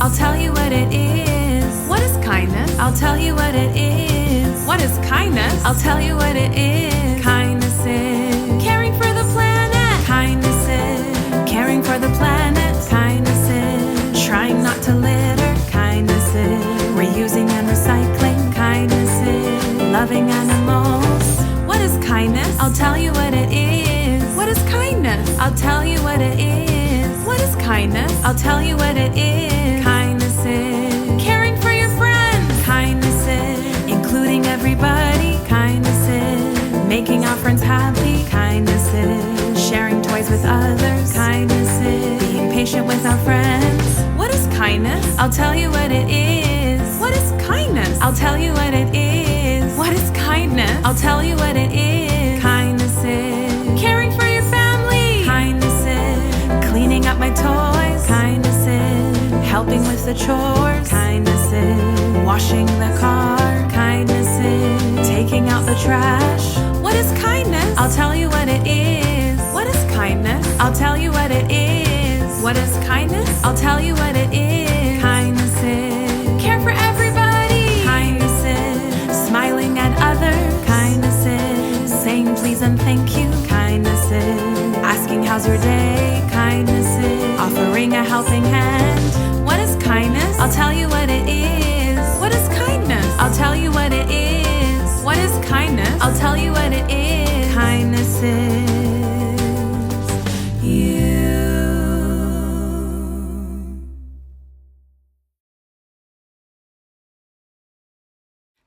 I'll tell you what it is. What is kindness? I'll tell you what it is. What is kindness? I'll tell you what it is. Kindness is caring for the planet. Kindness is caring for the planet. Kindness is trying not to litter. Kindness is reusing and recycling. Kindness is loving animals. What is kindness? I'll tell you what it is. What is kindness? I'll tell you what it is. What is kindness? I'll tell you what it is. Kindness is caring for your friends. Kindness is including everybody. Kindness is making our friends happy. Kindness is sharing toys with others. Kindness is being patient with our friends. What is kindness? I'll tell you what it is. What is kindness? I'll tell you what it is. What is kindness? I'll tell you what it is. Kindness is caring for your family. Kindness is cleaning up my toys. Kindness is helping with the chores. Kindness is washing the car. Kindness is taking out the trash. What is kindness? I'll tell you what it is. What is kindness? I'll tell you what it is. What is kindness? I'll tell you what it is. Kindness is care for everybody. Kindness is smiling at others. Kindness is saying please and thank you. Kindness is asking how's your day. Kindness is offering a helping hand. What is kindness? I'll tell you what it is. What is kindness? I'll tell you what it is. What is kindness? I'll tell you what it is. Kindness is you.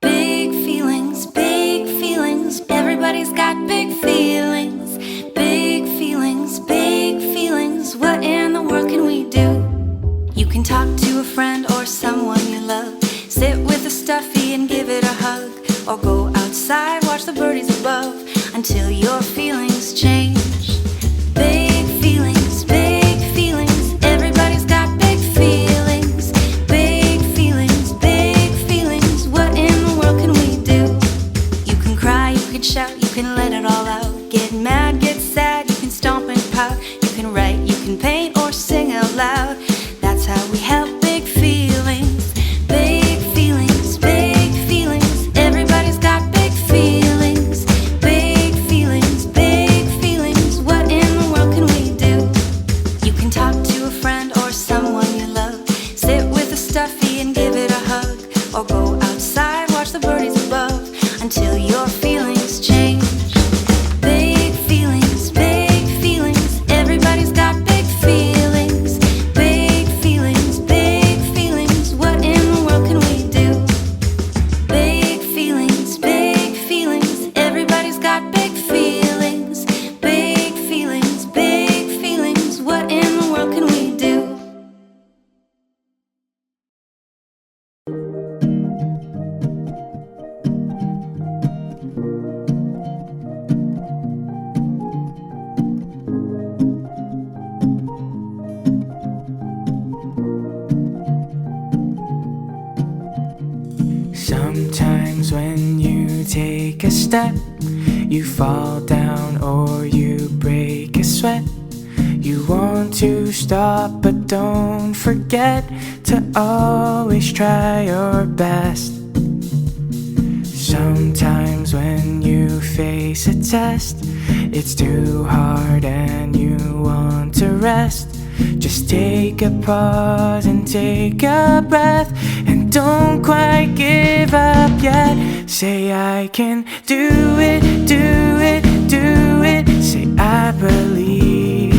Big feelings, big feelings. Everybody's got big feelings. Big feelings, big feelings. What in the world can we do? You can talk to a friend or someone you love. Sit with a stuffy and give it a hug. Or go outside, watch the birdies above until your feelings change. Big feelings, big feelings. Everybody's got big feelings. Big feelings, big feelings. What in the world can we do? You can cry, you can shout, you can let it all out. Get mad, get sad, you can stomp and pout. You can write, you can paint or sing out loud. That's how we help big feelings. Big feelings, big feelings. Everybody's got big feelings. Big feelings, big feelings. What in the world can we do? You can talk to a friend or someone you love. Sit with a stuffy and give it a hug. Or go outside, watch the birdies above until your feelings change. Big feelings, big feelings. Everybody's got big feelings. Big feelings, big feelings. What in the world can we do? Big feelings, big feelings. Everybody's got big feelings. Big feelings, big feelings. What in the world can we do? Sometimes when you take a step, you fall down or you break a sweat. You want to stop, but don't forget to always try your best. Sometimes when you face a test, it's too hard and you want to rest. Just take a pause and take a breath, and don't quite give up yet. Say I can do it, do it, do it. Say I believe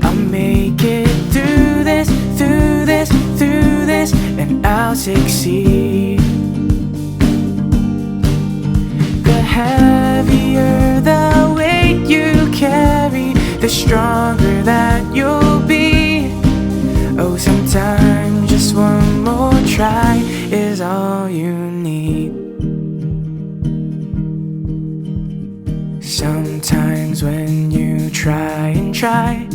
I'll make it through this, through this, through this, and I'll succeed. The heavier the weight you carry, the stronger that you'll be. Oh, sometimes just one more try is all you need. Sometimes when you try and try,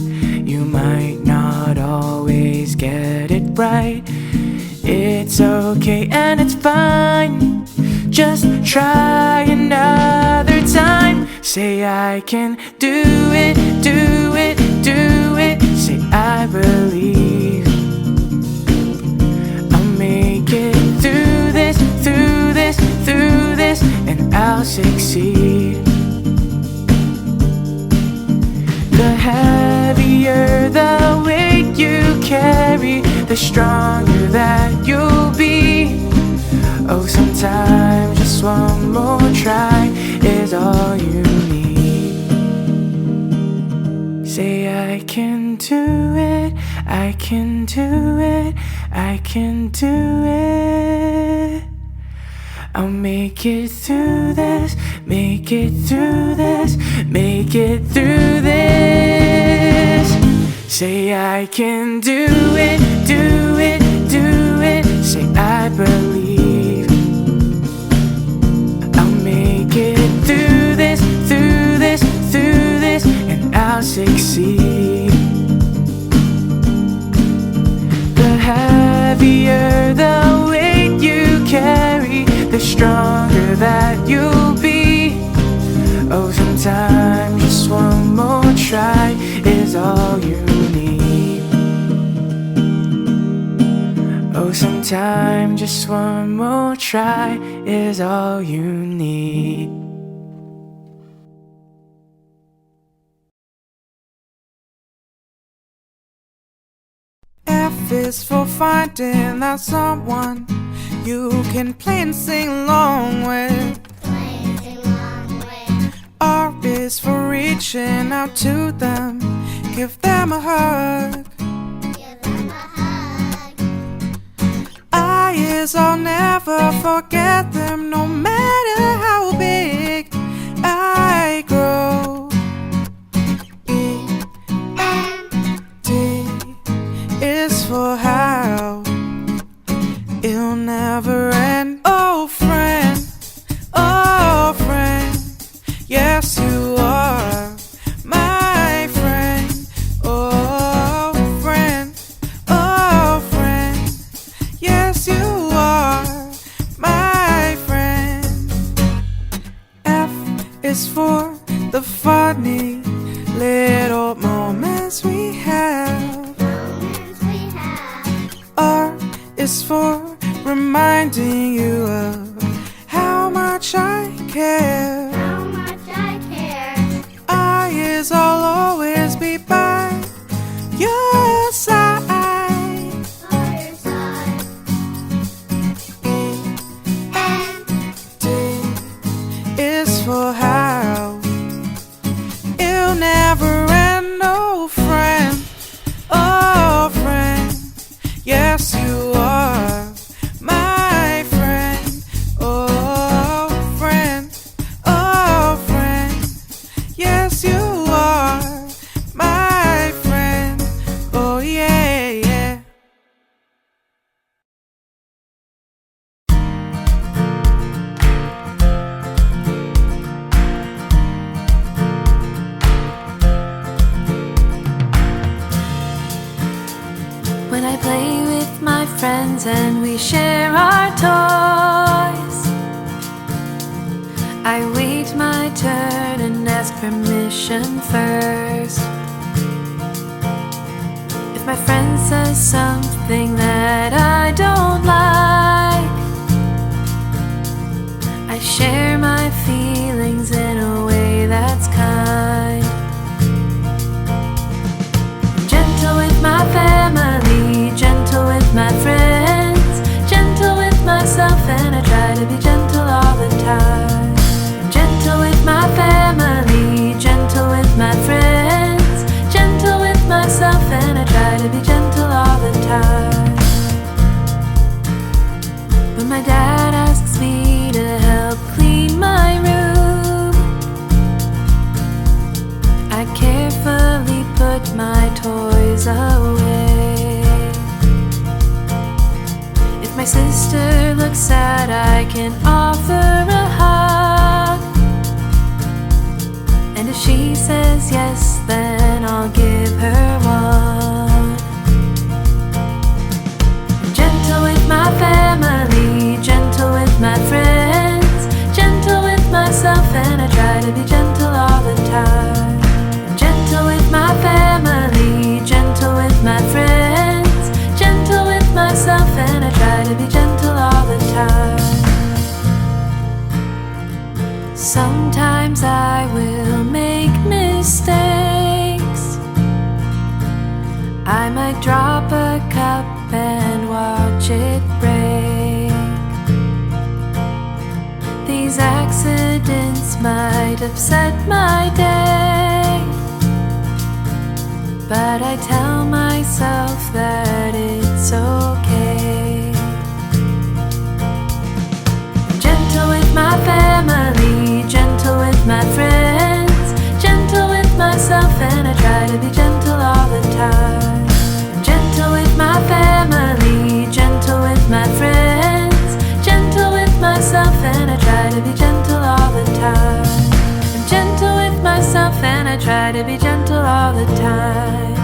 you might not always get it right. It's okay and it's fine. Just try another time. Say I can do it, do it, do it. Say I believe the stronger that you'll be. Oh, sometimes just one more try is all you need. Say I can do it, I can do it, I can do it. I'll make it through this, make it through this, make it through this. Say I can do it, do it, do it. Say I believe I'll make it through this, through this, through this, and I'll succeed. The heavier the weight you carry, the stronger that you'll be. Oh, sometimes just one more try is all you need. Oh, sometimes just one more try is all you need. F is for finding that someone you can play and sing along with. R is for reaching out to them, give them a hug. I is I'll never forget them, no matter how big I grow. E and D is for how it'll never end. Oh friend, yes you are my friend. Oh friend, yes you are my friend. F is for the funny little moments we have. R is for reminding you of how much I care. I is I'll always be by your side. E and D is for how it'll never end. Oh friend, yes you are my friend. Oh friend, yes you are my friend. Oh yeah, yeah. When I play with my friends and we share our toys, I wait my turn and ask permission first. If my friend says something that I don't like, I share my feelings in a way that's kind. Gentle with my family, gentle with my friends, gentle with myself, and I try to be gentle all the time. Gentle with my family, gentle with my friends, gentle with myself, and I try to be gentle all the time. When my dad asks me to help clean my room, I carefully put my toys away. If my sister looks sad, I can offer a hug, and if she says yes, then I'll give her one. Gentle with my family, gentle with my friends, gentle with myself, and I try to be gentle all the time. Gentle with my family, gentle with my friends, gentle with myself, and I try to be gentle all the time. Sometimes I will make mistakes. I might drop a cup might upset my day, but I tell myself that it's okay. I'm gentle with my family, gentle with my friends, gentle with myself, and I try to be gentle all the time. I'm gentle with my family, gentle with my friends, gentle with myself, and I try to be gentle all the time. I'm gentle with myself, and I try to be gentle all the time.